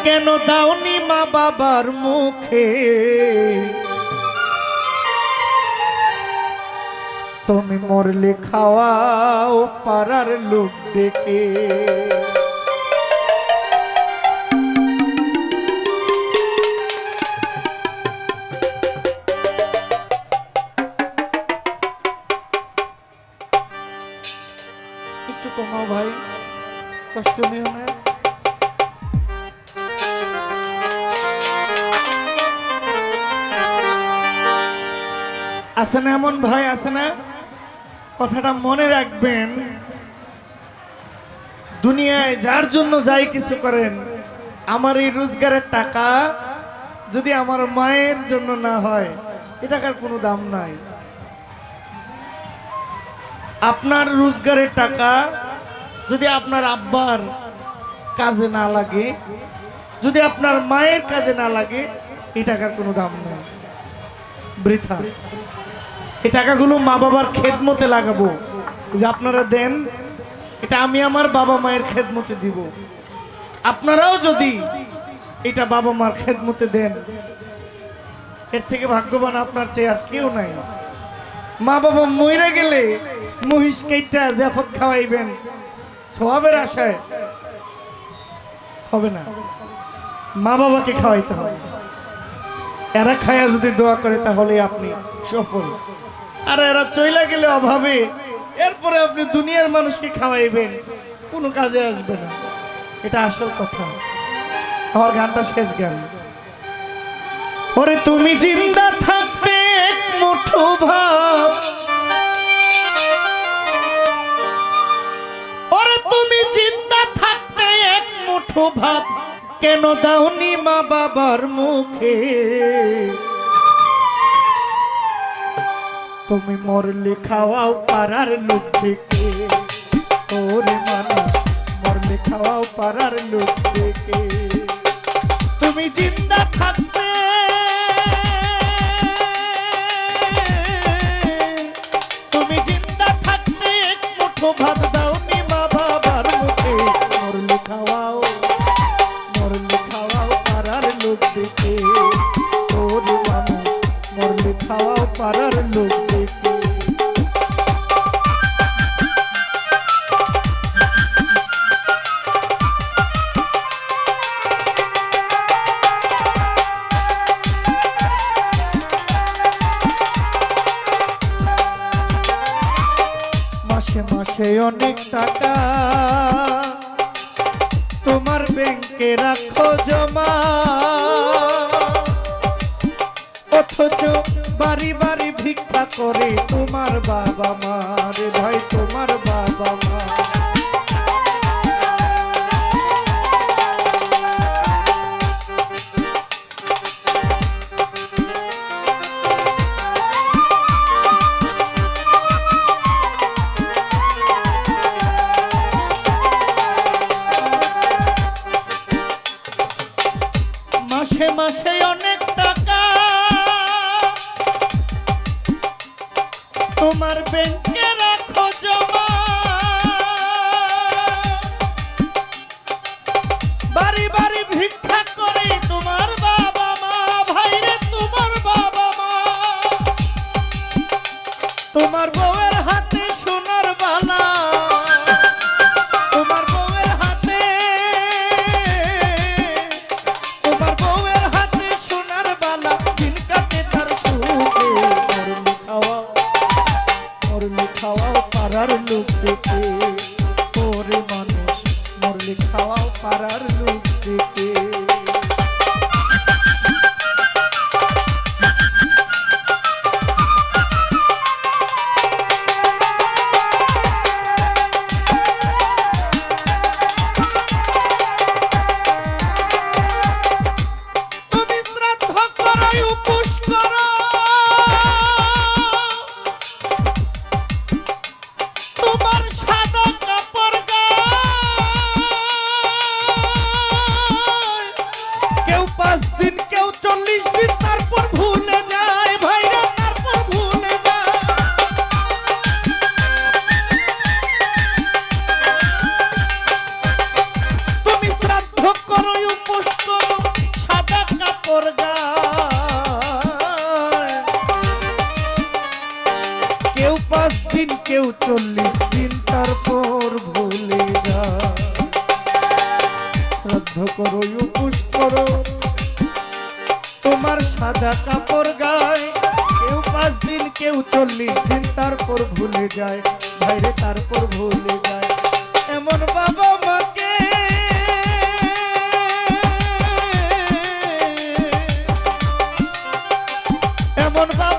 কেন দাওনি মা বাবার মুখে তুমি মরলে খাওয়াও পাড়ার লোক ডেকে একটু কমাও ভাই কষ্ট নিও না আছে না এমন ভাই আছে না কথাটা মনে রাখবেন দুনিয়ায় যার জন্য যাই কিছু করেন আমার এই রোজগারের টাকা যদি আমার মায়ের জন্য না হয় এ টাকার কোনো দাম নাই আপনার রোজগারের টাকা যদি আপনার আব্বার কাজে না লাগে যদি আপনার মায়ের কাজে না লাগে এই টাকার কোনো দাম নেই বৃথা এই টাকাগুলো মা বাবার খেদমতে লাগাবো যে আপনারা দেন এটা আমি আমার বাবা মায়ের খেদমতে দিব আপনারাও যদি এটা বাবা মার খেদমতে দেন এর থেকে ভাগ্যবান আপনার চেয়ে আর কেউ নাই মা বাবা মইরা গেলে মহিষ কেইটা জাফত খাওয়াইবেন সওয়াবের আশায় হবে না মা বাবাকে খাওয়াইতে হবে এরা খায়া যদি দোয়া করে তাহলে আপনি সফল আর এরা চইলা গেলে অভাবে এরপরে আপনি দুনিয়ার মানুষকে খাওয়াইবেন কোনো কাজে আসবে না এটা আসল কথা আমার গানটা শেষ গান ওরে তুমি জিন্দা থাকতে এক মুঠো ভাব ওরে তুমি জিন্দা থাকতে এক মুঠো ভাব কেন দাওনি মা বাবার মুখে তুমি মরলে খাওয়াও পাড়ার লোক দেখে ওরে মানুষ মরলে খাওয়াও পাড়ার লোক দেখে তুমি জিন্দা থাকতে তুমি জিন্দা থাকতে এক মুঠো ভাত দাওনি মা বাবার মুখে মরলে খাওয়াও পাড়ার লোক দেখে ওরে মানুষ মরলে খাওয়াও পাড়ার লোক দেখে মাসে মাসে অনেক টাকা তোমার ব্যাংকে রাখো জমা অথচ বাড়ি বাড়ি ভিক্ষা করে তোমার বাবা মা রে ভাই তোমার বাবা মা মাসে মাসে অনেক টাকা তোমার ব্যাংকে রাখো জমা বাড়ি বাড়ি ভিক্ষা করে তোমার বাবা মা ভাইরে তোমার বাবা মা তোমার বউয়ের হাতে সোনার বালা তোমার বউয়ের হাতে সোনার বালা দিন কাটে তার সুখে মরলে খাওয়াও পাড়ার লোক দেখে ওরে মানুষ মরলে খাওয়াও পাড়ার লোক দেখে কেউ 40 দিন তারপর ভুলে যায়। শ্রাদ্ধ করো উপোস করো তোমার সাদা কাপড় গায়ে, কেউ 5 দিন কেউ 40 দিন তারপর ভুলে যায়, ভাইরে তারপর ভুলে যায়। এমন বাবা মাকে এমন বাবা